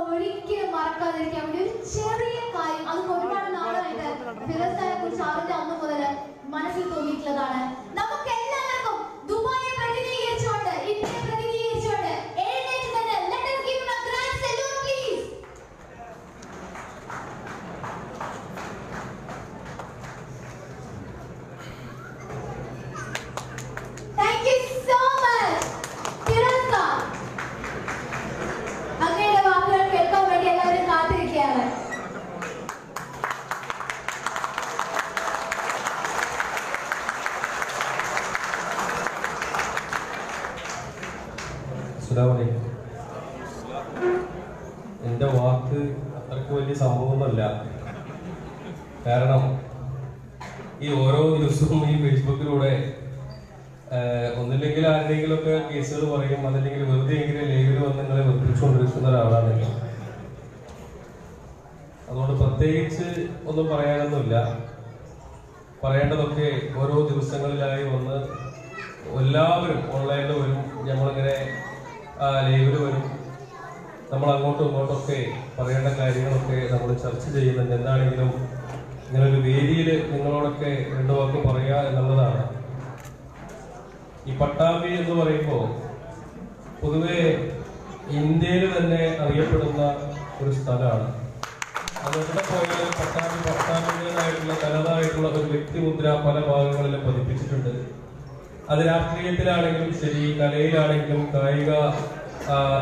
ഒരിക്കലും മറക്കാതിരിക്കാൻ വേണ്ടി ഒരു ചെറിയ കാര്യം, അത് ഒരുപാട് നാളായിട്ട് ഫിറോസ്ഖാനെ കുറിച്ച് അറിഞ്ഞ അന്ന് മുതൽ മനസ്സിൽ തോന്നിയിട്ടുള്ളതാണ്. നമുക്ക് എല്ലാവർക്കും ദുബായെ പ്രതിനിധീകരിച്ചുകൊണ്ട്, ഇന്ത്യയെ പ്രതിനിധീകരിച്ചുകൊണ്ട് എഴുന്നേറ്റ് തന്നെ let us give him a grand salute please. Thank you so much Firoz Khan. അങ്ങയുടെ വാക്കുകൾ കേൾക്കാൻ വേണ്ടി എല്ലാവരും കാത്തിരിക്കുകയാണ്. എന്റെ വാക്ക് അത്രയ്ക്ക് വലിയ സംഭവമൊന്നുമല്ല. കാരണം ഈ ഓരോ ദിവസവും ഈ ഫേസ്ബുക്കിലൂടെ ഒന്നില്ലെങ്കിൽ ആരുടെയെങ്കിലും ഒക്കെ കേസുകൾ പറയും, അതല്ലെങ്കിൽ വെറുതെ എങ്കിലും ലൈവിൽ വന്ന് നിങ്ങളെ വെറുപ്പിച്ചുകൊണ്ടിരിക്കുന്ന ഒരാളാണ്. അതുകൊണ്ട് പ്രത്യേകിച്ച് ഒന്നും പറയാനൊന്നുമില്ല. പറയേണ്ടതൊക്കെ ഓരോ ദിവസങ്ങളിലായി വന്ന് എല്ലാവരും ഓൺലൈനിൽ വരും, നമ്മളിങ്ങനെ ലൈവിൽ വരും, നമ്മൾ അങ്ങോട്ടും ഇങ്ങോട്ടൊക്കെ പറയേണ്ട കാര്യങ്ങളൊക്കെ നമ്മൾ ചർച്ച ചെയ്യുന്നുണ്ട്. എന്താണെങ്കിലും ഇങ്ങനൊരു വേദിയിൽ നിങ്ങളോടൊക്കെ രണ്ടു വാക്ക് പറയുക എന്നുള്ളതാണ്. ഈ പട്ടാമ്പി എന്ന് പറയുമ്പോൾ പൊതുവെ ഇന്ത്യയിൽ തന്നെ അറിയപ്പെടുന്ന ഒരു സ്ഥലമാണ്. അത് എവിടെ പോയാലും പട്ടാമ്പിയുടേതായിട്ടുള്ള തനതായിട്ടുള്ള ഒരു വ്യക്തിമുദ്ര പല ഭാഗങ്ങളിലും പതിപ്പിച്ചിട്ടുണ്ട്. അത് രാഷ്ട്രീയത്തിലാണെങ്കിലും ശരി, കലയിലാണെങ്കിലും, കായിക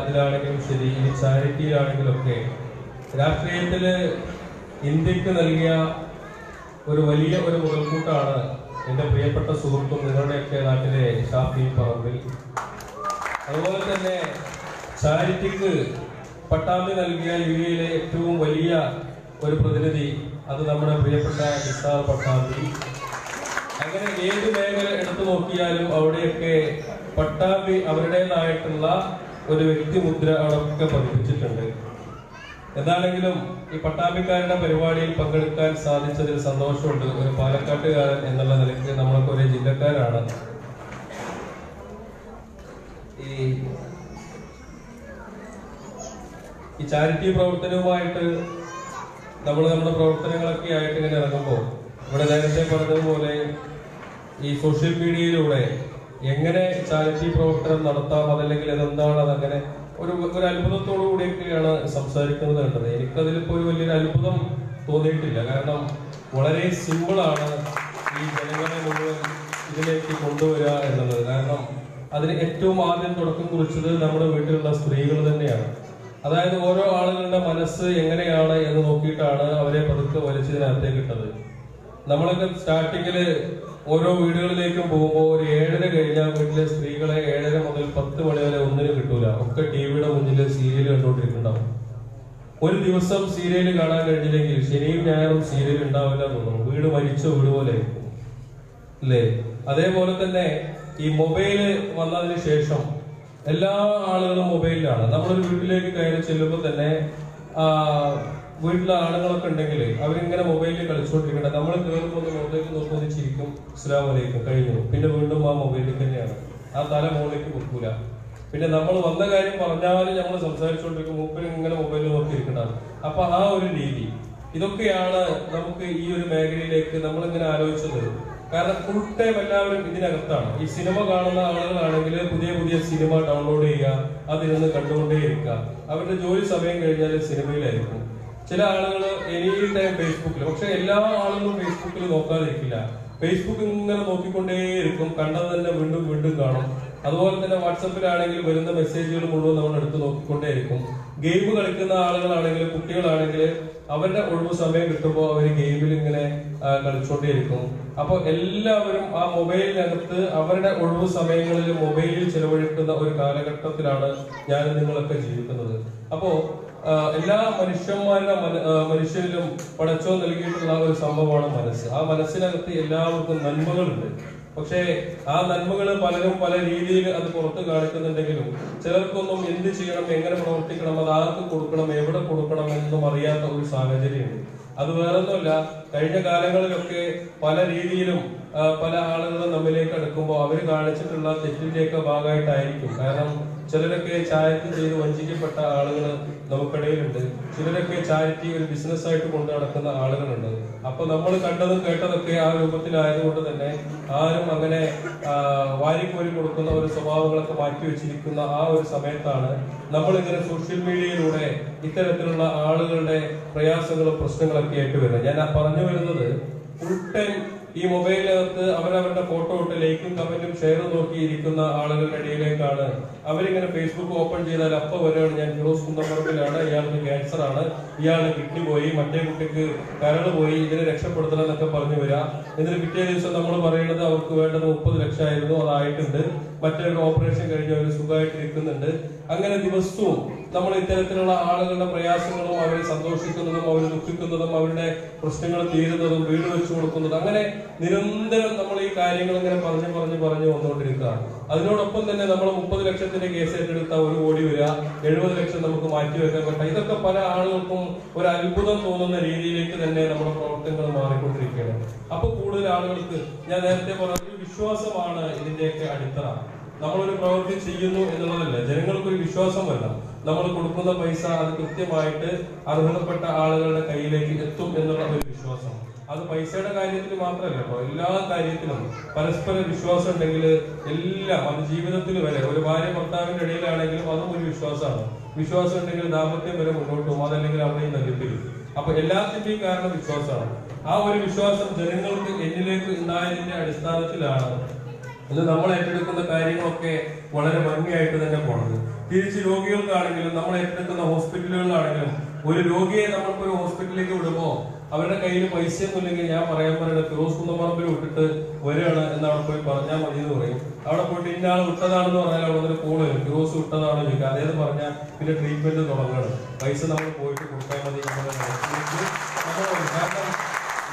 ഇതിലാണെങ്കിലും ശരി, ഇനി ചാരിറ്റിയിലാണെങ്കിലും ഒക്കെ രാഷ്ട്രീയത്തില് ഇന്ത്യക്ക് നൽകിയ ഒരു വലിയ ഒരു മുതൽക്കൂട്ടാണ് എൻ്റെ പ്രിയപ്പെട്ട സുഹൃത്തും നിങ്ങളുടെയൊക്കെ നാട്ടിലെ ഷാഫി പറമ്പിൽ. അതുപോലെ തന്നെ ചാരിറ്റിക്ക് പട്ടാമ്പി നൽകിയ യുഎയിലെ ഏറ്റവും വലിയ ഒരു പ്രതിനിധി അത് നമ്മുടെ പ്രിയപ്പെട്ട നിസാർ പട്ടാമ്പി. അങ്ങനെ ഏത് മേഖല എടുത്തു നോക്കിയാലും അവിടെയൊക്കെ പട്ടാമ്പി അവരുടേതായിട്ടുള്ള ഒരു വ്യക്തിമുദ്ര അവിടെയൊക്കെ പതിപ്പിച്ചിട്ടുണ്ട്. എന്താണെങ്കിലും ഈ പട്ടാമ്പിക്കാരുടെ പരിപാടിയിൽ പങ്കെടുക്കാൻ സാധിച്ചതിൽ സന്തോഷമുണ്ട്. ഒരു പാലക്കാട്ടുകാരൻ എന്നുള്ള നിലയ്ക്ക് നമ്മളൊക്കെ ഒരേ ജില്ലക്കാരാണ്. ഈ ചാരിറ്റി പ്രവർത്തനവുമായിട്ട് നമ്മുടെ പ്രവർത്തനങ്ങളൊക്കെ ആയിട്ട് ഇങ്ങനെ ഇറങ്ങുമ്പോൾ ഇവിടെ നേരത്തെ പറഞ്ഞതുപോലെ ഈ സോഷ്യൽ മീഡിയയിലൂടെ എങ്ങനെ ചാരിറ്റി പ്രവർത്തനം നടത്താം, അതല്ലെങ്കിൽ അതെന്താണ്, അതങ്ങനെ ഒരു അത്ഭുതത്തോടു കൂടിയൊക്കെയാണ് സംസാരിക്കുന്നത് കണ്ടത്. എനിക്കതിലിപ്പോ ഒരു വലിയൊരു അത്ഭുതം തോന്നിയിട്ടില്ല. കാരണം വളരെ സിമ്പിളാണ് ഈ ജനങ്ങളെ മുഴുവൻ ഇതിലേക്ക് കൊണ്ടുവരിക എന്നുള്ളത്. കാരണം അതിന് ഏറ്റവും ആദ്യം തുടക്കം കുറിച്ചത് നമ്മുടെ വീട്ടിലുള്ള സ്ത്രീകൾ തന്നെയാണ്. അതായത് ഓരോ ആളുകളുടെ മനസ്സ് എങ്ങനെയാണ് എന്ന് നോക്കിയിട്ടാണ് അവരെ പതുക്കെ വലിച്ചതിനകത്തേക്ക് ഇട്ടത്. നമ്മളൊക്കെ സ്റ്റാർട്ടിങ്ങില് ഓരോ വീടുകളിലേക്കും പോകുമ്പോൾ ഒരു 7:30 കഴിഞ്ഞാൽ വീട്ടിലെ സ്ത്രീകളെ 7:30 മുതൽ 10 മണി വരെ ഒന്നിനും കിട്ടൂല. ഒക്കെ ടിവിയുടെ മുന്നിൽ സീരിയൽ കണ്ടുകൊണ്ടിരിക്കുന്നുണ്ടാവും. ഒരു ദിവസം സീരിയൽ കാണാൻ കഴിഞ്ഞില്ലെങ്കിൽ ശനിയും ഞായറും സീരിയൽ ഉണ്ടാവില്ല തോന്നുന്നു. വീട് മരിച്ച വീട് പോലെ ആയിരിക്കും അല്ലേ? അതേപോലെ തന്നെ ഈ മൊബൈല് വന്നതിന് ശേഷം എല്ലാ ആളുകളും മൊബൈലിലാണ്. നമ്മളൊരു വീട്ടിലേക്ക് കയറി ചെല്ലുമ്പോൾ തന്നെ വീട്ടിലെ ആളുകളൊക്കെ ഉണ്ടെങ്കിൽ അവരിങ്ങനെ മൊബൈലിൽ കളിച്ചുകൊണ്ടിരിക്കട്ടെ. നമ്മൾ കയറുമ്പോൾ മൊബൈലിൽ നോക്കുമ്പോൾ ചിരിക്കും, അസ്സലാമു അലൈക്കും, കഴിഞ്ഞു. പിന്നെ വീണ്ടും ആ മൊബൈലിൽ തന്നെയാണ്. ആ തല മുകളിലേക്ക് കൊടുക്കൂല. പിന്നെ നമ്മൾ വന്ന കാര്യം പറഞ്ഞാലും നമ്മൾ സംസാരിച്ചുകൊണ്ടിരിക്കും, മൂപ്പര് ഇങ്ങനെ മൊബൈലിൽ നോക്കിയിരിക്കണ്ടാണ്. അപ്പൊ ആ ഒരു രീതി, ഇതൊക്കെയാണ് നമുക്ക് ഈ ഒരു മേഖലയിലേക്ക് നമ്മളിങ്ങനെ ആലോചിച്ചത്. കാരണം ഫുൾ ടൈം എല്ലാവരും ഇതിനകത്താണ്. ഈ സിനിമ കാണുന്ന ആളുകളാണെങ്കിൽ പുതിയ പുതിയ സിനിമ ഡൗൺലോഡ് ചെയ്യുക, അതിരുന്ന് കണ്ടുകൊണ്ടേയിരിക്കുക. അവരുടെ ജോലി സമയം കഴിഞ്ഞാൽ സിനിമയിലായിരിക്കും. ചില ആളുകൾ എനി ടൈം ഫേസ്ബുക്കിൽ. പക്ഷെ എല്ലാ ആളുകളും ഫേസ്ബുക്കിൽ നോക്കാതിരിക്കില്ല. ഫേസ്ബുക്ക് ഇങ്ങനെ നോക്കിക്കൊണ്ടേയിരിക്കും, കണ്ടത് തന്നെ വീണ്ടും വീണ്ടും കാണും. അതുപോലെ തന്നെ വാട്സപ്പിലാണെങ്കിൽ വരുന്ന മെസ്സേജുകൾ മുഴുവൻ നമ്മൾ എടുത്ത് നോക്കിക്കൊണ്ടേയിരിക്കും. ഗെയിം കളിക്കുന്ന ആളുകളാണെങ്കിൽ, കുട്ടികളാണെങ്കിൽ അവരുടെ ഒഴിവ് സമയം കിട്ടുമ്പോൾ അവർ ഗെയിമിൽ ഇങ്ങനെ കളിച്ചുകൊണ്ടേയിരിക്കും. അപ്പൊ എല്ലാവരും ആ മൊബൈലിനകത്ത് അവരുടെ ഒഴിവ് സമയങ്ങളിൽ മൊബൈലിൽ ചെലവഴിക്കുന്ന ഒരു കാലഘട്ടത്തിലാണ് ഞാൻ നിങ്ങളൊക്കെ ജീവിക്കുന്നത്. അപ്പോ എല്ലാ മനുഷ്യരിലും പടച്ചോൻ നൽകിയിട്ടുള്ള ഒരു സംഭവമാണ് മനസ്സ്. ആ മനസ്സിനകത്ത് എല്ലാവർക്കും നന്മകളുണ്ട്. പക്ഷേ ആ നന്മകൾ പലരും പല രീതിയിൽ അത് പുറത്ത് കാണിക്കുന്നുണ്ടെങ്കിലും ചിലർക്കൊന്നും എന്ത് ചെയ്യണം, എങ്ങനെ പ്രവർത്തിക്കണം, അത് ആർക്ക് കൊടുക്കണം, എവിടെ കൊടുക്കണം എന്നും അറിയാത്ത ഒരു സാഹചര്യമുണ്ട്. അത് വേറൊന്നുമല്ല, കഴിഞ്ഞ കാലങ്ങളിലൊക്കെ പല രീതിയിലും പല ആളുകളും നമ്മിലേക്ക് അടുക്കുമ്പോൾ അവർ കാണിച്ചിട്ടുള്ള തെറ്റിന്റെയൊക്കെ ഭാഗമായിട്ടായിരിക്കും. കാരണം ചിലരൊക്കെ ചാരിറ്റി ചെയ്ത് വഞ്ചിക്കപ്പെട്ട ആളുകൾ നമുക്കിടയിലുണ്ട്. ചിലരൊക്കെ ചാരിറ്റി ഒരു ബിസിനസ്സായിട്ട് കൊണ്ട് നടക്കുന്ന ആളുകളുണ്ട്. അപ്പൊ നമ്മൾ കണ്ടതും കേട്ടതൊക്കെ ആ രൂപത്തിലായതുകൊണ്ട് തന്നെ ആരും അങ്ങനെ വാരിക്കോരി കൊടുക്കുന്ന ഒരു സ്വഭാവങ്ങളൊക്കെ മാറ്റി വെച്ചിരിക്കുന്ന ആ ഒരു സമയത്താണ് നമ്മളിങ്ങനെ സോഷ്യൽ മീഡിയയിലൂടെ ഇത്തരത്തിലുള്ള ആളുകളുടെ പ്രയാസങ്ങളും പ്രശ്നങ്ങളൊക്കെ ആയിട്ട് വരുന്നത്. ഞാൻ പറഞ്ഞു വരുന്നത് ഫുൾ ടൈം ഈ മൊബൈലിനകത്ത് അവരവരുടെ ഫോട്ടോ ഇട്ട് ലൈക്കും കമന്റും ഷെയറും നോക്കിയിരിക്കുന്ന ആളുകളുടെ ഇടയിലേക്കാണ് അവരിങ്ങനെ ഫേസ്ബുക്ക് ഓപ്പൺ ചെയ്താൽ അപ്പൊ വരെയാണ് ഞാൻ ഫിറോസ് കുന്നപ്പറമ്പിലാണ്, ഇയാൾക്ക് ക്യാൻസർ ആണ്, ഇയാളുടെ കിഡ്നി പോയി, മറ്റേ കുട്ടിക്ക് കരൾ പോയി, ഇതിനെ രക്ഷപ്പെടുത്തണം എന്നൊക്കെ പറഞ്ഞു വരാം. എന്നിട്ട് പിറ്റേ ദിവസം നമ്മൾ പറയുന്നത് അവർക്ക് വേണ്ടത് 30 ലക്ഷമായിരുന്നു, അതായിട്ടുണ്ട്, മറ്റൊരു ഓപ്പറേഷൻ കഴിഞ്ഞ് അവർ സുഖമായിട്ട് ഇരിക്കുന്നുണ്ട്. അങ്ങനെ ദിവസവും നമ്മൾ ഇത്തരത്തിലുള്ള ആളുകളുടെ പ്രയാസങ്ങളും അവരെ സന്തോഷിക്കുന്നതും അവർ ദുഃഖിക്കുന്നതും അവരുടെ പ്രശ്നങ്ങൾ തീരുന്നതും വീട് വെച്ചു കൊടുക്കുന്നതും അങ്ങനെ നിരന്തരം നമ്മൾ ഈ കാര്യങ്ങൾ ഇങ്ങനെ പറഞ്ഞു വന്നുകൊണ്ടിരിക്കുക. അതിനോടൊപ്പം തന്നെ നമ്മൾ 30 ലക്ഷത്തിന്റെ കേസ് ഏറ്റെടുത്ത 1 കോടി വരിക, 70 ലക്ഷം നമുക്ക് മാറ്റിവെക്കാൻ പറ്റുക. ഇതൊക്കെ പല ആളുകൾക്കും ഒരു അത്ഭുതം തോന്നുന്ന രീതിയിലേക്ക് തന്നെ നമ്മുടെ പ്രവർത്തനങ്ങൾ മാറിക്കൊണ്ടിരിക്കുകയാണ്. അപ്പൊ കൂടുതൽ ആളുകൾക്ക് ഞാൻ നേരത്തെ പറഞ്ഞ ഒരു വിശ്വാസമാണ് ഇതിന്റെയൊക്കെ അടിത്തറ. നമ്മളൊരു പ്രവൃത്തി ചെയ്യുന്നു എന്നുള്ളതല്ല, ജനങ്ങൾക്കൊരു വിശ്വാസം വരണം. നമ്മൾ കൊടുക്കുന്ന പൈസ അത് കൃത്യമായിട്ട് അർഹതപ്പെട്ട ആളുകളുടെ കയ്യിലേക്ക് എത്തും എന്നുള്ള ഒരു വിശ്വാസം. അത് പൈസയുടെ കാര്യത്തിൽ മാത്രമല്ല കേട്ടോ, എല്ലാ കാര്യത്തിലും പരസ്പര വിശ്വാസം ഉണ്ടെങ്കിൽ എല്ലാം, അത് ജീവിതത്തിൽ വരെ ഒരു ഭാര്യ ഭർത്താവിന്റെ ഇടയിലാണെങ്കിലും അതും ഒരു വിശ്വാസമാണ്. വിശ്വാസം ഉണ്ടെങ്കിൽ ദാമ്പത്യം വരെ മുന്നോട്ട് പോകും, അതല്ലെങ്കിൽ അവിടെയും നല്ലിപ്പിക്കും. അപ്പൊ എല്ലാത്തിന്റെയും കാരണം വിശ്വാസമാണ്. ആ ഒരു വിശ്വാസം ജനങ്ങൾക്ക് എന്നിലേക്ക് ഉണ്ടായതിന്റെ അടിസ്ഥാനത്തിലാണ് ഇന്ന് നമ്മൾ ഏറ്റെടുക്കുന്ന കാര്യങ്ങളൊക്കെ വളരെ ഭംഗിയായിട്ട് തന്നെ പോണത്. തിരിച്ച് രോഗികൾക്കാണെങ്കിലും നമ്മൾ ഏറ്റെടുക്കുന്ന ഹോസ്പിറ്റലുകളിലാണെങ്കിലും ഒരു രോഗിയെ നമ്മൾക്കൊരു ഹോസ്പിറ്റലിലേക്ക് വിടുമ്പോ അവരുടെ കയ്യിൽ പൈസയൊന്നും ഇല്ലെങ്കിൽ ഞാൻ പറയാൻ പറയുന്നത് ഫിറോസ് കുന്നപ്പറമ്പിൽ വിട്ടിട്ട് വരികയാണ് എന്ന് അവിടെ പോയി പറഞ്ഞാൽ മതി എന്ന് പറയും. അവിടെ പോയിട്ട് ഇന്ന ആൾ വിട്ടതാണെന്ന് പറഞ്ഞാൽ അവിടെ നിന്ന് കോള് വരും, ഫിറോസ് വിട്ടതാണ് ചോദിക്കുക. അതേന്ന് പറഞ്ഞാൽ പിന്നെ ട്രീറ്റ്മെന്റ് തുടങ്ങണം. പൈസ നമ്മൾ പോയിട്ട് കൊടുത്താൽ മതി. കാരണം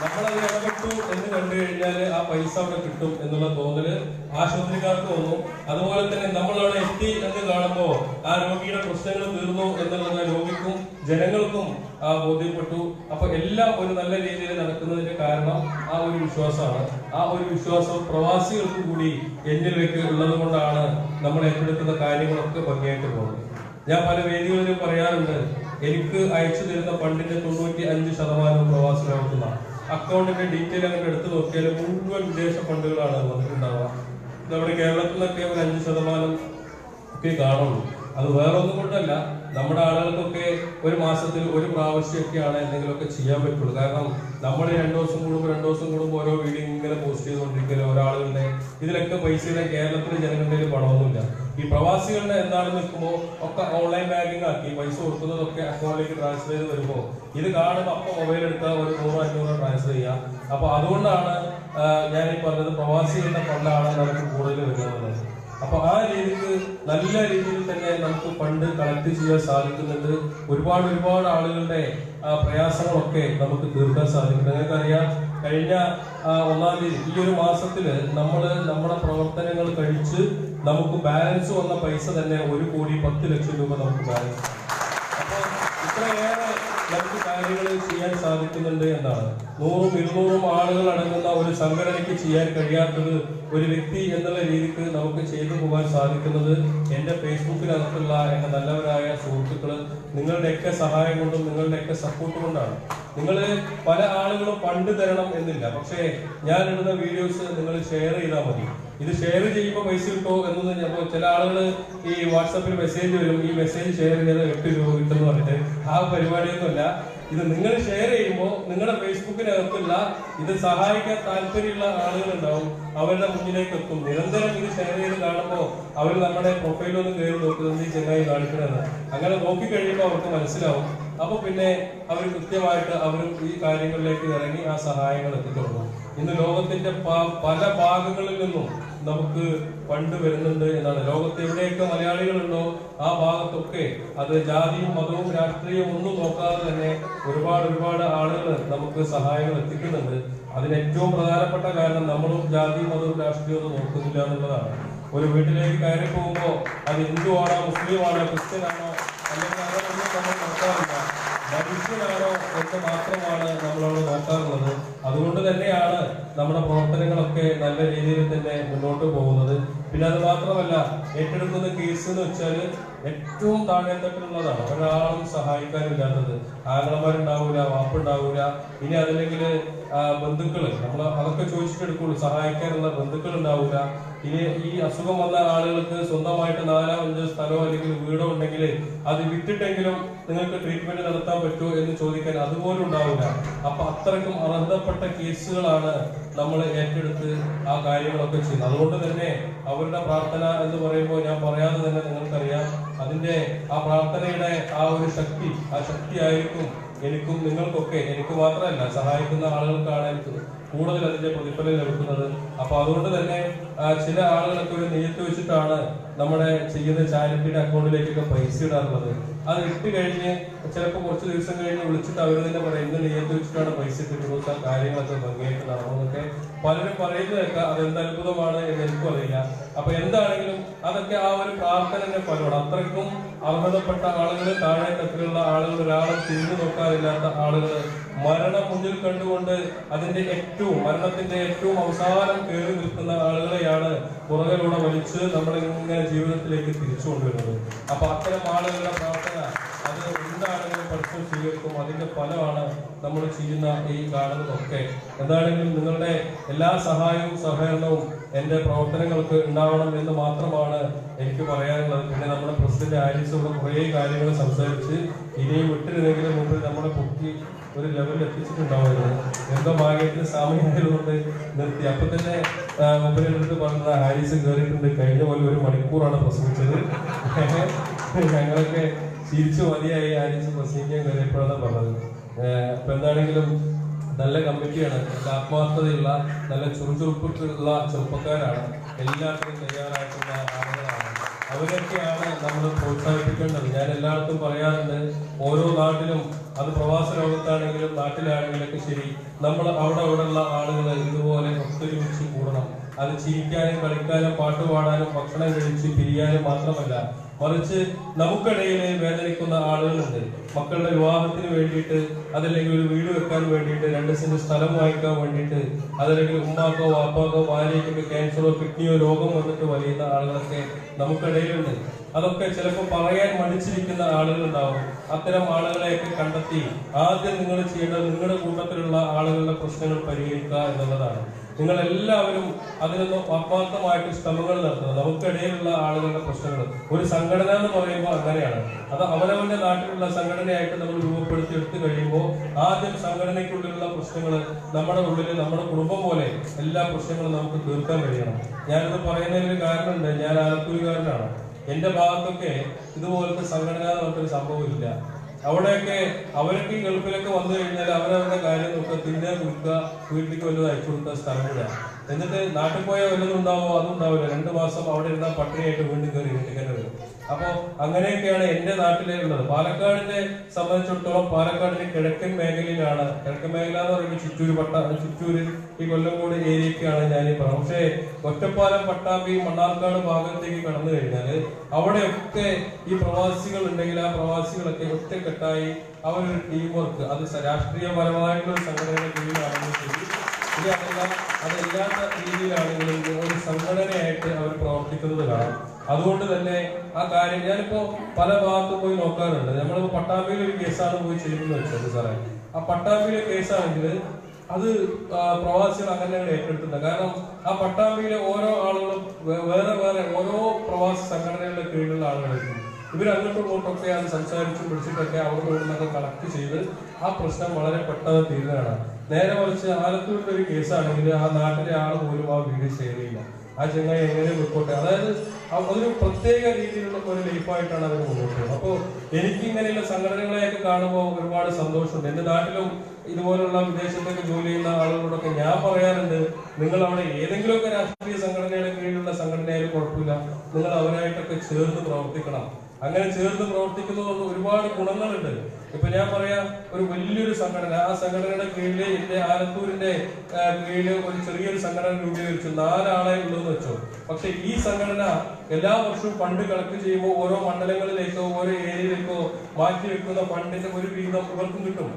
നമ്മളത് ഇടപെട്ടു എന്ന് കണ്ടു കഴിഞ്ഞാൽ ആ പൈസ അവിടെ കിട്ടും എന്നുള്ള തോന്നല് ആശുപത്രിക്കാർക്ക് വന്നു. അതുപോലെ തന്നെ നമ്മളവിടെ എത്തി എന്ന് കാണുമ്പോ ആ രോഗിയുടെ പ്രശ്നങ്ങൾ തീർന്നു എന്നുള്ളത് രോഗിക്കും ജനങ്ങൾക്കും ബോധ്യപ്പെട്ടു. അപ്പൊ എല്ലാം ഒരു നല്ല രീതിയിൽ നടക്കുന്നതിന്റെ കാരണം ആ ഒരു വിശ്വാസമാണ്. ആ ഒരു വിശ്വാസം പ്രവാസികൾക്ക് കൂടി എന്നിലേക്ക് ഉള്ളത് കൊണ്ടാണ് നമ്മൾ ഏറ്റെടുക്കുന്ന കാര്യങ്ങളൊക്കെ ഭംഗിയായിട്ട് പോകുന്നത്. ഞാൻ പല വേദികളിലും പറയാറുണ്ട്, എനിക്ക് അയച്ചു തരുന്ന ഫണ്ടിന്റെ 95% പ്രവാസി ലോകത്തുനിന്നാണ്. അക്കൗണ്ടിന്റെ ഡീറ്റെയിൽ അങ്ങനെ എടുത്തു നോക്കിയാൽ മുഴുവൻ വിദേശ ഫണ്ടുകളാണ് വന്നിട്ടുണ്ടാവുക. നമ്മുടെ കേരളത്തിൽ നിന്നൊക്കെ ഒരു 5% ഒക്കെ കാണുള്ളൂ. അത് വേറെ ഒന്നും കൊണ്ടല്ല, നമ്മുടെ ആളുകൾക്കൊക്കെ ഒരു മാസത്തിൽ ഒരു പ്രാവശ്യമൊക്കെയാണ് എന്തെങ്കിലുമൊക്കെ ചെയ്യാൻ പറ്റുള്ളൂ. കാരണം നമ്മൾ 2 ദിവസം കൂടുമ്പോൾ ഓരോ വീഡിയോ ഇങ്ങനെ പോസ്റ്റ് ചെയ്തുകൊണ്ടിരിക്കലും ഒരാളുകളുടെ ഇതിലൊക്കെ പൈസയുടെ കേരളത്തിലെ ജനങ്ങളുടെ പണമൊന്നുമില്ല. ഈ പ്രവാസികളുടെ എന്താണെന്ന് നിൽക്കുമ്പോൾ ഒക്കെ ഓൺലൈൻ ബാങ്കിങ് ആക്കി പൈസ കൊടുക്കുന്നതൊക്കെ അക്കൗണ്ടിലേക്ക് ട്രാൻസ്ഫർ ചെയ്ത് വരുമ്പോൾ ഇത് കാണുമ്പോൾ അപ്പോൾ മൊബൈൽ എടുത്താൽ ഒരു 100-500 ട്രാൻസ്ഫർ ചെയ്യാം. അപ്പൊ അതുകൊണ്ടാണ് ഞാൻ ഈ പറഞ്ഞത് പ്രവാസികളുടെ ഫണ്ടാണ് നമുക്ക് കൂടുതൽ വരുന്നത്. അപ്പൊ ആ രീതിക്ക് നല്ല രീതിയിൽ തന്നെ നമുക്ക് ഫണ്ട് കളക്ട് ചെയ്യാൻ സാധിക്കുന്നുണ്ട്. ഒരുപാട് ആളുകളുടെ പ്രയാസങ്ങളൊക്കെ നമുക്ക് തീർക്കാൻ സാധിക്കും. നിങ്ങൾക്കറിയാം, കഴിഞ്ഞ 1-ാം തീയതി ഈ ഒരു മാസത്തില് നമ്മുടെ പ്രവർത്തനങ്ങൾ കഴിച്ച് നമുക്ക് ബാലൻസ് വന്ന പൈസ തന്നെ 1,10,00,000 രൂപ നമുക്ക് ബാലൻസ്. അപ്പൊ ഇത്രയേറെ നമുക്ക് കാര്യങ്ങൾ ചെയ്യാൻ സാധിക്കുന്നുണ്ട് എന്നാണ്. 100-200 ആളുകൾ അടങ്ങുന്ന ഒരു സംഘടനയ്ക്ക് ചെയ്യാൻ കഴിയാത്തത് ഒരു വ്യക്തി എന്നുള്ള രീതിക്ക് നമുക്ക് ചെയ്തു പോകാൻ സാധിക്കുന്നത് എന്റെ ഫേസ്ബുക്കിനകത്തുള്ള എന്റെ നല്ലവരായ സുഹൃത്തുക്കള് നിങ്ങളുടെയൊക്കെ സഹായം കൊണ്ടും നിങ്ങളുടെയൊക്കെ സപ്പോർട്ട് കൊണ്ടാണ്. നിങ്ങൾ പല ആളുകളും ഫണ്ട് തരണം എന്നില്ല, പക്ഷേ ഞാൻ ഇടുന്ന വീഡിയോസ് നിങ്ങൾ ഷെയർ ചെയ്താൽ മതി. ഇത് ഷെയർ ചെയ്യുമ്പോൾ പൈസ കിട്ടോ എന്നൊന്നും അപ്പോൾ ചില ആളുകൾ ഈ വാട്സാപ്പിൽ മെസ്സേജ് വരും, ഈ മെസ്സേജ് ഷെയർ ചെയ്ത് 8 രൂപ കിട്ടുമെന്ന് പറഞ്ഞിട്ട്. ആ പരിപാടിയൊന്നുമല്ല. ഇത് നിങ്ങൾ ഷെയർ ചെയ്യുമ്പോൾ നിങ്ങളുടെ ഫേസ്ബുക്കിനകത്തുള്ള ഇത് സഹായിക്കാൻ താല്പര്യമുള്ള ആളുകളുണ്ടാവും, അവരുടെ മുന്നിലേക്ക് എത്തും. നിരന്തരം ഇത് ഷെയർ ചെയ്ത് കാണുമ്പോൾ അവർ നമ്മുടെ പ്രൊഫൈലൊന്നും കയറി നോക്കുന്നത് ഈ ചെങ്ങായി കാണിക്കണമെന്ന് അങ്ങനെ നോക്കിക്കഴിയുമ്പോൾ അവർക്ക് മനസ്സിലാവും. അപ്പൊ പിന്നെ അവർ കൃത്യമായിട്ട് അവരും ഈ കാര്യങ്ങളിലേക്ക് ഇറങ്ങി ആ സഹായങ്ങൾ എത്തിത്തുടങ്ങും. ഇന്ന് ലോകത്തിന്റെ പല ഭാഗങ്ങളിൽ നിന്നും നമുക്ക് ഫണ്ട് വരുന്നുണ്ട് എന്നാണ്. ലോകത്ത് എവിടെയൊക്കെ മലയാളികളുണ്ടോ ആ ഭാഗത്തൊക്കെ അത് ജാതിയും മതവും രാഷ്ട്രീയവും ഒന്നും നോക്കാതെ തന്നെ ഒരുപാട് ആളുകൾ നമുക്ക് സഹായങ്ങൾ എത്തിക്കുന്നുണ്ട്. അതിന് ഏറ്റവും പ്രധാനപ്പെട്ട കാരണം നമ്മളും ജാതിയും മതവും രാഷ്ട്രീയവും ഒന്നും നോക്കുന്നില്ല എന്നുള്ളതാണ്. ഒരു വീട്ടിലേക്ക് കയറി പോകുമ്പോൾ അത് ഹിന്ദു ആണോ മുസ്ലിം ആണോ ക്രിസ്ത്യൻ ആണോ അല്ലെങ്കിൽ അതൊന്നും നമ്മൾ നോക്കാറില്ല. മനുഷ്യനാണോ എന്ന് മാത്രമാണ് നമ്മളവിടെ നോക്കാറുള്ളത്. അതുകൊണ്ട് തന്നെയാണ് നമ്മുടെ പ്രവർത്തനങ്ങളൊക്കെ നല്ല രീതിയിൽ തന്നെ മുന്നോട്ട് പോകുന്നത്. പിന്നെ അത് മാത്രമല്ല, ഏറ്റെടുക്കുന്ന കേസ് എന്ന് വെച്ചാൽ ഏറ്റവും താഴെത്തട്ടിലുള്ളതാണ്. ഒരാളും സഹായിക്കാനില്ലാത്തത്. ആങ്ങളമാരുണ്ടാവൂല, വാപ്പുണ്ടാവൂല, ഇനി അതല്ലെങ്കിൽ ബന്ധുക്കള്, നമ്മൾ അതൊക്കെ ചോദിച്ചിട്ടെടുക്കുള്ളൂ. സഹായിക്കാനുള്ള ബന്ധുക്കൾ ഉണ്ടാവൂല. ഇനി ഈ അസുഖം വന്ന ആളുകൾക്ക് സ്വന്തമായിട്ട് 4-5 സ്ഥലമോ അല്ലെങ്കിൽ വീടോ ഉണ്ടെങ്കിൽ അത് വിറ്റിട്ടെങ്കിലും നിങ്ങൾക്ക് ട്രീറ്റ്മെന്റ് നടത്താൻ പറ്റുമോ എന്ന് ചോദിക്കാൻ അതുപോലും ഉണ്ടാവില്ല. അപ്പൊ അത്രയ്ക്കും അർഹതപ്പെട്ട കേസുകളാണ് നമ്മൾ ഏറ്റെടുത്ത് ആ കാര്യങ്ങളൊക്കെ ചെയ്യുന്നത്. അതുകൊണ്ട് തന്നെ അവരുടെ പ്രാർത്ഥന എന്ന് പറയുമ്പോൾ ഞാൻ പറയാതെ തന്നെ നിങ്ങൾക്കറിയാം, അതിന്റെ ആ പ്രാർത്ഥനയുടെ ആ ഒരു ശക്തി, ആ ശക്തിയായിരിക്കും എനിക്കും നിങ്ങൾക്കൊക്കെ, എനിക്ക് മാത്രമല്ല സഹായിക്കുന്ന ആളുകൾക്കാണ് എനിക്ക് കൂടുതൽ അതിന്റെ പ്രതിഫലം ലഭിക്കുന്നത്. അപ്പൊ അതുകൊണ്ട് തന്നെ ചില ആളുകളൊക്കെ ഒരു നെയ്യത്ത് വെച്ചിട്ടാണ് നമ്മുടെ ചെയ്യുന്ന ചാരിറ്റിയുടെ അക്കൗണ്ടിലേക്കൊക്കെ പൈസ ഇടാറുള്ളത്. അത് ഇട്ട് കഴിഞ്ഞ് ചിലപ്പോൾ കുറച്ച് ദിവസം കഴിഞ്ഞ് വിളിച്ചിട്ട് അവർ തന്നെ പറയും ഇന്ന് നെയ്യത്ത് വെച്ചിട്ടാണ് പൈസ ഇട്ടിട്ടുള്ളത്, കാര്യങ്ങളൊക്കെ ഭംഗിയായിട്ട് നടന്നതൊക്കെ പലരും പറയുന്നതൊക്കെ അതെന്ത് അത്ഭുതമാണ് എന്ന് എനിക്കും അറിയില്ല. അപ്പൊ എന്താണെങ്കിലും അതൊക്കെ ആ ഒരു പ്രാർത്ഥനയുടെ ഫലമാണ്. അത്രയ്ക്കും അർഹതപ്പെട്ട ആളുകൾ, താഴെ തട്ടിലുള്ള ആളുകൾ, ഒരാളും തിരിഞ്ഞു നോക്കാനില്ലാത്ത ആളുകൾ, മരണം മുന്നിൽ കണ്ടുകൊണ്ട് അതിന്റെ മരണത്തിന്റെ ഏറ്റവും അവസാനം കയറി നിൽക്കുന്ന ആളുകളെയാണ് പുറകിലൂടെ വലിച്ച് നമ്മളിങ്ങനെ ജീവിതത്തിലേക്ക് തിരിച്ചു കൊണ്ടുവരുന്നത്. അപ്പൊ അത്തരം ആളുകളുടെ പ്രാർത്ഥന അത് എന്താണെങ്കിലും പഠിത്തം സ്വീകരിക്കും. അതിന്റെ ഫലമാണ് നമ്മൾ ചെയ്യുന്ന ഈ കാണുന്നതൊക്കെ. എന്താണെങ്കിലും നിങ്ങളുടെ എല്ലാ സഹായവും സഹകരണവും എന്റെ പ്രവർത്തനങ്ങൾക്ക് ഉണ്ടാവണം എന്ന് മാത്രമാണ് എനിക്ക് പറയാനുള്ളത്. പിന്നെ നമ്മുടെ പ്രസിഡന്റ് ആരിസോട് കുറേ കാര്യങ്ങൾ സംസാരിച്ച് ഇനിയും വിട്ടിരുന്നെങ്കിലും മുമ്പിൽ നമ്മളെ പൊക്കി ഒരു ലെവലിൽ എത്തിച്ചിട്ടുണ്ടാവുമായിരുന്നു. എന്തോ ഭാഗ്യത്തിന് സമയമായതുകൊണ്ട് നിർത്തി. അപ്പൊ തന്നെ മുമ്പിലെടുത്ത് പറഞ്ഞ ഹാരിസ് കയറിയിട്ടുണ്ട്. കഴിഞ്ഞ പോലെ 1 മണിക്കൂറാണ് പ്രസംഗിച്ചത്. ഞങ്ങളൊക്കെ ചിരിച്ചു മതിയായി ഹാരിസ് പ്രസംഗിക്കാൻ കയറിയപ്പോഴാണ് പറഞ്ഞത്. അപ്പൊ എന്താണെങ്കിലും നല്ല കമ്മിറ്റിയാണ്, നല്ല ആത്മാർത്ഥതയുള്ള, നല്ല ചുറുചുറുപ്പുള്ള ചെറുപ്പക്കാരാണ്, എല്ലാത്തിനും തയ്യാറായിട്ടുള്ള ആളുകളാണ്. അവരൊക്കെയാണ് നമ്മൾ പ്രോത്സാഹിപ്പിക്കേണ്ടത്. ഞാൻ എല്ലായിടത്തും പറയാറുണ്ട്, ഓരോ നാട്ടിലും അത് പ്രവാസ ലോകത്താണെങ്കിലും നാട്ടിലാണെങ്കിലൊക്കെ ശരി, നമ്മൾ അവിടെയുള്ള ആളുകൾ ഇതുപോലെ ഒത്തൊരുമിച്ച് കൂടണം. അത് ചിരിക്കാനും കളിക്കാനും പാട്ടുപാടാനും ഭക്ഷണം കഴിച്ച് പിരിയാനും മാത്രമല്ല, മറിച്ച് നമുക്കിടയിൽ വേദനിക്കുന്ന ആളുകളുണ്ട്. മക്കളുടെ വിവാഹത്തിന് വേണ്ടിയിട്ട്, അതല്ലെങ്കിൽ ഒരു വീട് വെക്കാൻ വേണ്ടിയിട്ട്, 2 സെന്റ് സ്ഥലം വാങ്ങിക്കാൻ വേണ്ടിയിട്ട്, അതല്ലെങ്കിൽ ഉമ്മാക്കോ വാപ്പാക്കോ ഭാര്യയ്ക്കൊക്കെ ക്യാൻസറോ കിഡ്നിയോ രോഗം വന്നിട്ട് വലിയുന്ന ആളുകളൊക്കെ നമുക്കിടയിലുണ്ട്. അതൊക്കെ ചിലപ്പോൾ പറയാൻ മടിച്ചിരിക്കുന്ന ആളുകളുണ്ടാവും. അത്തരം ആളുകളെയൊക്കെ കണ്ടെത്തി ആദ്യം നിങ്ങൾ ചെയ്യേണ്ടത് നിങ്ങളുടെ കൂട്ടത്തിലുള്ള ആളുകളുടെ പ്രശ്നങ്ങൾ പരിഹരിക്കുക എന്നുള്ളതാണ്. നിങ്ങൾ എല്ലാവരും അതിനൊന്ന് ആത്മാർത്ഥമായിട്ട് ശ്രമങ്ങൾ നടത്തുന്നത്. നമുക്കിടയിലുള്ള ആളുകളുടെ പ്രശ്നങ്ങൾ, ഒരു സംഘടന എന്ന് പറയുമ്പോൾ അങ്ങനെയാണ്. അത് അവനവന്റെ നാട്ടിലുള്ള സംഘടനയായിട്ട് നമ്മൾ രൂപപ്പെടുത്തി എടുത്തു കഴിയുമ്പോൾ ആദ്യം സംഘടനയ്ക്കുള്ളിലുള്ള പ്രശ്നങ്ങൾ നമ്മുടെ ഉള്ളിൽ, നമ്മുടെ കുടുംബം പോലെ എല്ലാ പ്രശ്നങ്ങളും നമുക്ക് തീർക്കാൻ കഴിയണം. ഞാനിത് പറയുന്നതിന് കാരണമുണ്ട്, ഞാൻ ആലത്തൂരുകാരനാണ്. എന്റെ ഭാഗത്തൊക്കെ ഇതുപോലത്തെ സംഘടന എന്ന് പറഞ്ഞൊരു സംഭവം ഇല്ല. അവിടെയൊക്കെ അവരൊക്കെ ഈ ഗൾഫിലൊക്കെ വന്നു കഴിഞ്ഞാൽ അവരവരുടെ കാര്യം നോക്കുക, തിന്നുക, കുടിക്കുക, വീട്ടിലേക്ക് വല്ലതും അയച്ചു കൊടുക്കുക, സ്ഥലം വിടുക. എന്നിട്ട് നാട്ടിൽ പോയാൽ വല്ലതും ഉണ്ടാവോ? അതും ഉണ്ടാവില്ല. 2 മാസം അവിടെ ഇരുന്നാൽ പട്ടിണിയായിട്ട് വീണ്ടും കയറി വീട്ടിൽ വരും. അപ്പൊ അങ്ങനെയൊക്കെയാണ് എന്റെ നാട്ടിലുള്ളത്. പാലക്കാടിനെ സംബന്ധിച്ചിടത്തോളം പാലക്കാടിന്റെ കിഴക്കൻ മേഖലയിലാണ്. കിഴക്കൻ മേഖല എന്ന് പറയുമ്പോൾ ചിറ്റൂര് ഈ കൊല്ലംകോട് ഏരിയയൊക്കെയാണ് ഞാനീ പറഞ്ഞത്. പക്ഷേ ഒറ്റപ്പാലം, പട്ടാമ്പി, മണ്ണാർക്കാട് ഭാഗത്തേക്ക് കടന്നു കഴിഞ്ഞാല് അവിടെയൊക്കെ ഈ പ്രവാസികൾ ഉണ്ടെങ്കിൽ ആ പ്രവാസികളൊക്കെ ഒറ്റക്കെട്ടായി അവരൊരു ടീം വർക്ക്, അത് രാഷ്ട്രീയപരമായിട്ടുള്ള ഒരു സംഘടനയുടെ കീഴിലാണെങ്കിലും ശരി, ഇനി അതല്ലാത്ത രീതിയിലാണെങ്കിലും ഒരു സംഘടനയായിട്ട് അവർ പ്രവർത്തിക്കുന്നത് കാണാം. അതുകൊണ്ട് തന്നെ ആ കാര്യം ഞാനിപ്പോ പല ഭാഗത്തും പോയി നോക്കാറുണ്ട്. നമ്മൾ പട്ടാമ്പിയിൽ ഒരു കേസാണ് പോയി ചെയ്യുന്നത് വെച്ചത് സാറേ. ആ പട്ടാമ്പിയിലെ കേസാണെങ്കിൽ അത് പ്രവാസികൾ അങ്ങനെ ഏറ്റെടുത്തിട്ടുണ്ട്. കാരണം ആ പട്ടാമ്പിയിലെ ഓരോ ആളുകളും വേറെ വേറെ ഓരോ പ്രവാസി സംഘടനകളുടെ കീഴിലുള്ള ആളുകളായിരിക്കും. ഇവരങ്ങോട്ടും ഇങ്ങോട്ടൊക്കെ അത് സംസാരിച്ചും പിടിച്ചിട്ടൊക്കെ അവിടെ നിന്നൊക്കെ കളക്ട് ചെയ്ത് ആ പ്രശ്നം വളരെ പെട്ടെന്ന് തീരുന്നതാണ്. നേരെ മറിച്ച് ആലത്തൂരിന്റെ ഒരു കേസാണെങ്കിൽ ആ നാട്ടിലെ ആൾ പോലും ആ വീഡിയോ ഷെയർ ചെയ്യില്ല. ആ ചെങ്ങായി എങ്ങനെ വിട്ടോട്ടെ, അതായത് അതൊരു പ്രത്യേക രീതിയിലുള്ള ഒരു ലൈഫായിട്ടാണ് അവർ മുന്നോട്ട് പോകുന്നത്. അപ്പോൾ എനിക്ക് ഇങ്ങനെയുള്ള സംഘടനകളെയൊക്കെ കാണുമ്പോൾ ഒരുപാട് സന്തോഷമുണ്ട്. എന്റെ നാട്ടിലും ഇതുപോലുള്ള വിദേശത്തൊക്കെ ജോലി ചെയ്യുന്ന ആളുകളോടൊക്കെ ഞാൻ പറയാറുണ്ട്, നിങ്ങൾ അവിടെ ഏതെങ്കിലുമൊക്കെ രാഷ്ട്രീയ സംഘടനയുടെ കീഴിലുള്ള സംഘടനയായാലും കുഴപ്പമില്ല, നിങ്ങൾ അവരായിട്ടൊക്കെ ചേർന്ന് പ്രവർത്തിക്കണം. അങ്ങനെ ചേർന്ന് പ്രവർത്തിക്കുന്നതുകൊണ്ട് ഒരുപാട് ഗുണങ്ങളുണ്ട്. ഇപ്പൊ ഞാൻ പറയാ, ഒരു വലിയൊരു സംഘടന, ആ സംഘടനയുടെ കീഴില് എന്റെ ആലത്തൂരിന്റെ കീഴില് ഒരു ചെറിയൊരു സംഘടന രൂപീകരിച്ചു, 4 ആളെ ഉള്ളൂന്ന് വെച്ചോ. പക്ഷെ ഈ സംഘടന എല്ലാ വർഷവും ഫണ്ട് കളക്ട് ചെയ്യുമ്പോൾ ഓരോ മണ്ഡലങ്ങളിലേക്കോ ഓരോ ഏരിയയിലേക്കോ മാറ്റി വെക്കുന്ന ഫണ്ടിന്റെ ഒരു വിഹിതം ഇവർക്കും കിട്ടും.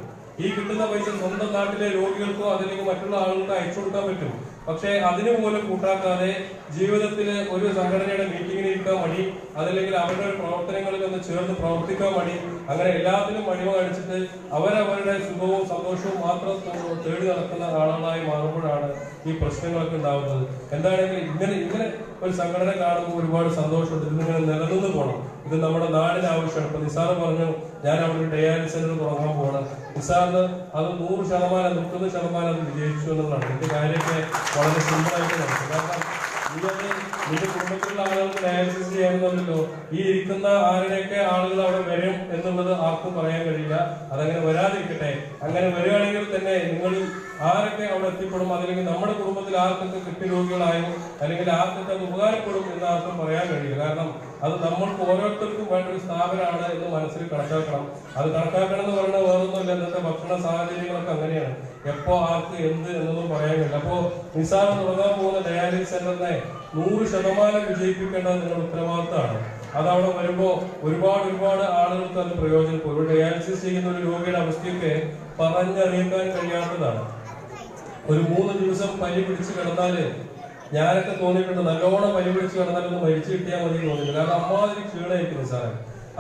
ഈ കിട്ടുന്ന പൈസ സ്വന്തം നാട്ടിലെ രോഗികൾക്കോ അതല്ലെങ്കിൽ മറ്റുള്ള ആളുകൾക്കോ അയച്ചു കൊടുക്കാൻ പറ്റും. പക്ഷെ അതിനു പോലും കൂട്ടാക്കാതെ ജീവിതത്തിൽ ഒരു സംഘടനയുടെ മീറ്റിങ്ങിന് ഇരിക്കാൻ മടി, അതല്ലെങ്കിൽ അവരുടെ പ്രവർത്തനങ്ങളിൽ ഒന്ന് ചേർന്ന് പ്രവർത്തിക്കാൻ മടി, അങ്ങനെ എല്ലാത്തിനും മടിമ കാണിച്ചിട്ട് അവരവരുടെ സുഖവും സന്തോഷവും മാത്രം തേടി നടക്കുന്ന ആളുകളായി മാറുമ്പോഴാണ് ഈ പ്രശ്നങ്ങളൊക്കെ ഉണ്ടാവുന്നത്. എന്താണെങ്കിൽ ഇങ്ങനെ ഒരു സംഘടന കാണുമ്പോൾ ഒരുപാട് സന്തോഷമുണ്ട്. ഇതിങ്ങനെ നിലനിന്ന് പോകണം. ഇത് നമ്മുടെ നാടിന് ആവശ്യമാണ്. ഇപ്പൊ നിസാറ് പറഞ്ഞു ഞാൻ അവിടെ ഒരു ഡയാലിസിസ് സെന്റർ തുടങ്ങാൻ പോകണം. നിസാറിന് അത് 100%, 30% അത് വിജയിച്ചു എന്നുള്ളതാണ്. ഇതിന്റെ കാര്യമൊക്കെ വളരെ സിമ്പിളായിട്ട് നടക്കും. കാരണം നിന്റെ കുടുംബത്തിലുള്ള ആളുകൾക്ക് ഡയാലിസിസ് ചെയ്യാമെന്നല്ലോ, ഈ ഇരിക്കുന്ന ആരുടെയൊക്കെ ആളുകൾ അവിടെ വരും എന്നുള്ളത് ആർക്കും പറയാൻ കഴിയില്ല. അതങ്ങനെ വരാതിരിക്കട്ടെ. അങ്ങനെ വരികയാണെങ്കിൽ തന്നെ നിങ്ങൾ ആരൊക്കെ അവിടെ എത്തിപ്പെടും, അതല്ലെങ്കിൽ നമ്മുടെ കുടുംബത്തിൽ ആർക്കൊക്കെ കിട്ടി രോഗികളായോ അല്ലെങ്കിൽ ആർക്കൊക്കെ അത് ഉപകാരപ്പെടും എന്ന് ആർക്കും പറയാൻ കഴിയില്ല. കാരണം അത് നമ്മൾക്ക് ഓരോരുത്തർക്കും വേണ്ട ഒരു സ്ഥാപനമാണ് എന്ന് മനസ്സിൽ കണക്കാക്കണം. അത് കണക്കാക്കണം എന്ന് പറയുന്നത് വേറൊന്നുമില്ല, ഇന്നത്തെ ഭക്ഷണ സാഹചര്യങ്ങളൊക്കെ അങ്ങനെയാണ്. എപ്പോ ആർക്ക് എന്ത് എന്നൊന്നും പറയാൻ കഴിയില്ല. അപ്പോ നിസാർ തുടങ്ങാൻ പോകുന്ന ഡയാലിസിസ് സെന്ററിനെ 100% വിജയിപ്പിക്കേണ്ടത് നിങ്ങളുടെ ഉത്തരവാദിത്തമാണ്. അതവിടെ വരുമ്പോ ഒരുപാട് ആളുകൾക്ക് അത് പ്രയോജനപ്പെടും. ഒരു ഡയാലിസിസ് ചെയ്യുന്ന ഒരു രോഗിയുടെ അവസ്ഥയൊക്കെ പറഞ്ഞറിയിക്കാൻ കഴിയാത്തതാണ്. ഒരു 3 ദിവസം പനി പിടിച്ച് കിടന്നാല് ഞാനൊക്കെ തോന്നിയിട്ടുണ്ട്, നല്ലോണം പനി പിടിച്ച് കിടന്നാലൊന്ന് മരിച്ചു കിട്ടിയാൽ മതി തോന്നിയില്ല. കാരണം അമ്മാതിരി ക്ഷീണമായിരിക്കും സാറേ.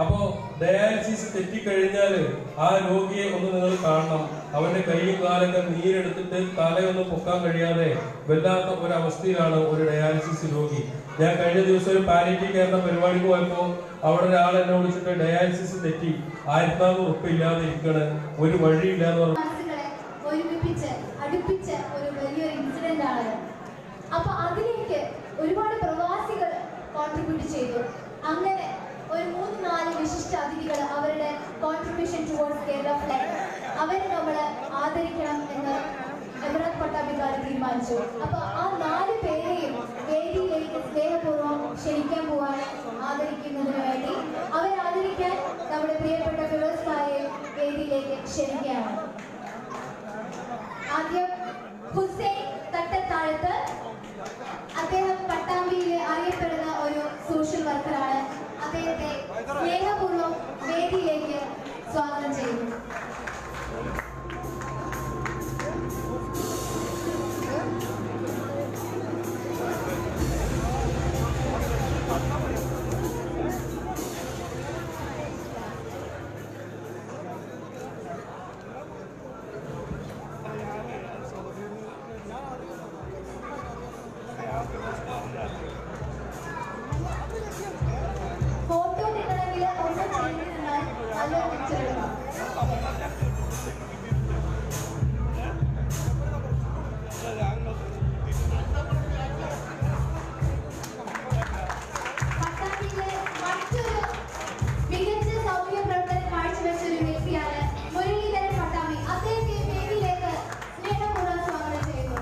അപ്പോ ഡയാലിസിസ് തെറ്റിക്കഴിഞ്ഞാല് ആ രോഗിയെ ഒന്ന് നിങ്ങൾ കാണണം. അവന്റെ കൈയും കാലൊക്കെ നീരെടുത്തിട്ട് തലയൊന്നും പൊക്കാൻ കഴിയാതെ വല്ലാത്ത ഒരവസ്ഥയിലാണ് ഒരു ഡയാലിസിസ് രോഗി. ഞാൻ കഴിഞ്ഞ ദിവസം ഒരു പാലിയേറ്റീവ് കെയറിന്റെ പരിപാടിക്ക് പോയപ്പോ അവിടെ ഒരാൾ എന്നെ വിളിച്ചിട്ട് ഡയാലിസിസ് തെറ്റി 1400 ഉറുപ്പിക ഇല്ലാതെ ഇരിക്കണ്, ഒരു വഴിയില്ലാന്ന് പറഞ്ഞു. ഒരുമിപ്പിച്ച് അടുപ്പിച്ച ഒരു വലിയൊരു ഇൻസിഡന്റ് ആണ്. അപ്പൊ അതിലേക്ക് ഒരുപാട് പ്രവാസികൾ കോൺട്രിബ്യൂട്ട് ചെയ്തു. അങ്ങനെ ഒരു 3-4 വിശിഷ്ട അതിഥികൾ അവരുടെ കോൺട്രിബ്യൂഷൻ ടുവേർഡ്സ് കേരള ഫ്ലാഗ് അവരെ നമ്മൾ ആദരിക്കണം എന്ന് എമിറേറ്റ് പട്ടാഭിക്കാർ തീരുമാനിച്ചു. അപ്പൊ ആ 4 പേരെയും വേദിയിലേക്ക് സ്നേഹപൂർവ്വം ക്ഷണിക്കാൻ പോവാണ് ആദരിക്കുന്നതിന് വേണ്ടി. അവരെ ആദരിക്കാൻ നമ്മുടെ പ്രിയപ്പെട്ട ഫിറോസ്കാരെ വേദിയിലേക്ക് ക്ഷണിക്കുകയാണ്. ആദ്യം ഹുസൈൻ തട്ടത്താഴത്ത്. അദ്ദേഹം പട്ടാമ്പിയിലെ അറിയപ്പെടുന്ന ഒരു സോഷ്യൽ വർക്കറാണ്. അദ്ദേഹത്തെ സ്നേഹപൂർവ്വം വേദിയിലേക്ക് സ്വാഗതം ചെയ്യുന്നു. ഫോട്ടോ നിൽക്കണമെങ്കിൽ ഒന്ന് ചെയ്ത് നിന്നാൽ നല്ലൊരു പിക്ചർ എടുക്കാം. പട്ടാമ്പിയിലെ മറ്റൊരു മികച്ച സൗമ്യ പ്രവർത്തനം കാഴ്ചവെച്ച ഒരു വ്യക്തിയാണ് മുരളീധരൻ പട്ടാമ്പി. അദ്ദേഹത്തെ വേദിയിലേക്ക് സ്നേഹപൂർവ്വം സ്വാഗതം ചെയ്യുന്നു.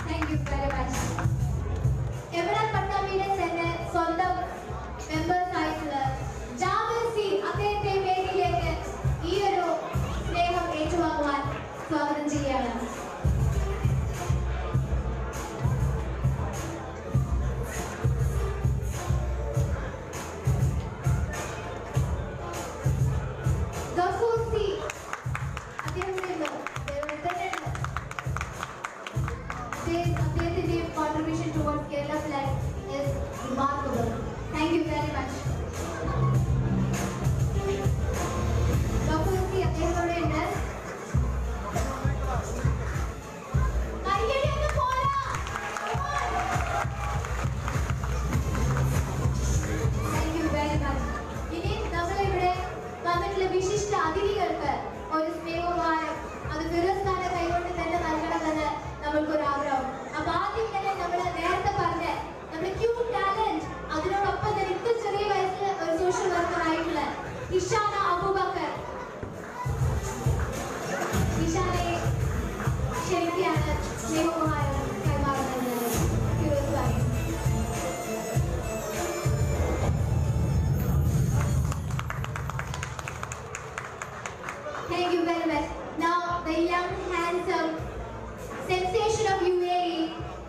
Thank you very much. Emirate പട്ടാമ്പിയുടെ തന്നെ സ്വന്തം മെമ്പേഴ്സ് ആയിട്ടുള്ള ജാബിർ സി അദ്ദേഹത്തെ വേദിയിലേക്ക് ഈ ഒരു സ്നേഹം ഏറ്റുവാങ്ങുവാൻ സ്വാഗതം ചെയ്യുകയാണ്. ഗഫൂർ സി അദ്ദേഹത്തിന്റെ contribution towards Kerala flag is remarkable. Thank you very much. Gafur ji അദ്ദേഹത്തോടെ ഉണ്ട്. കൈയടി ഒന്ന് പോരാ. Thank you very much. ഇനി നമ്മളിവിടെ വന്നിട്ടുള്ള വിശിഷ്ട അതിഥികൾക്ക് ഒരു സ്നേഹോപഹാരം അത് ഫിറോസ്കാരുടെ കൈകൊണ്ട് തന്നെ നൽകണമെന്ന് നമ്മൾക്കൊരു ആഗ്രഹം. അപ്പൊ ആദ്യം തന്നെ നമ്മൾ നേരത്തെ പറഞ്ഞ നമ്മുടെ ക്യൂട്ട് ടാലന്റ്, അതിനോടൊപ്പം തന്നെ ഇത്ര ചെറിയ വയസ്സിൽ ഒരു സോഷ്യൽ വർക്കർ ആയിട്ടുള്ള ഇഷാന അബൂബക്കർ, ഇഷാനയെ ക്ഷണിക്കുകയാണ് സ്നേഹോപഹാരം.